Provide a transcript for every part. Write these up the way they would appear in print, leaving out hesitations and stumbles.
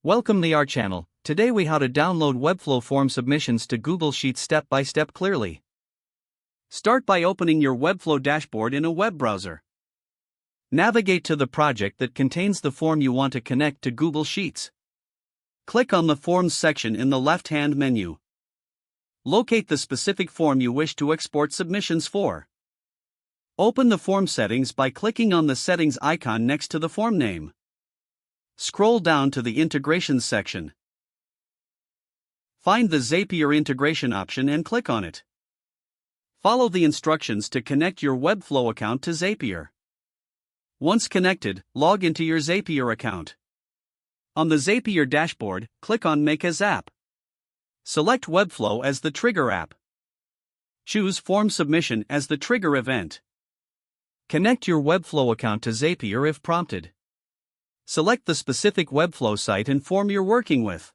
Welcome to our channel. Today we how to download Webflow form submissions to Google Sheets step by step clearly. Start by opening your Webflow dashboard in a web browser. Navigate to the project that contains the form you want to connect to Google Sheets. Click on the Forms section in the left-hand menu. Locate the specific form you wish to export submissions for. Open the form settings by clicking on the settings icon next to the form name. Scroll down to the Integrations section. Find the Zapier integration option and click on it. Follow the instructions to connect your Webflow account to Zapier. Once connected, log into your Zapier account. On the Zapier dashboard, click on Make as App. Select Webflow as the trigger app. Choose Form Submission as the trigger event. Connect your Webflow account to Zapier if prompted. Select the specific Webflow site and form you're working with.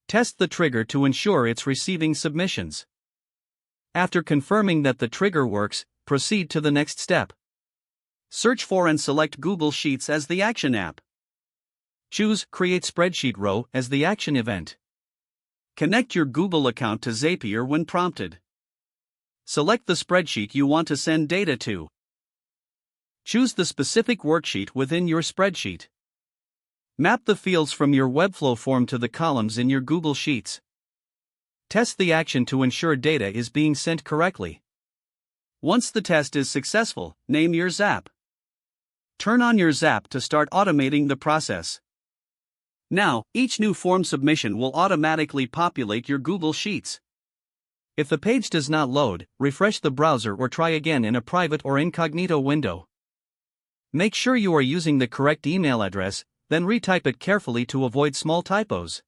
Test the trigger to ensure it's receiving submissions. After confirming that the trigger works, proceed to the next step. Search for and select Google Sheets as the action app. Choose Create Spreadsheet Row as the action event. Connect your Google account to Zapier when prompted. Select the spreadsheet you want to send data to. Choose the specific worksheet within your spreadsheet. Map the fields from your Webflow form to the columns in your Google Sheets. Test the action to ensure data is being sent correctly. Once the test is successful, name your Zap. Turn on your Zap to start automating the process. Now, each new form submission will automatically populate your Google Sheets. If the page does not load, refresh the browser or try again in a private or incognito window. Make sure you are using the correct email address, then retype it carefully to avoid small typos.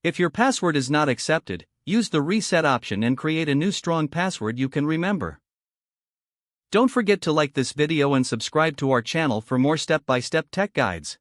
If your password is not accepted, use the reset option and create a new strong password you can remember. Don't forget to like this video and subscribe to our channel for more step-by-step tech guides.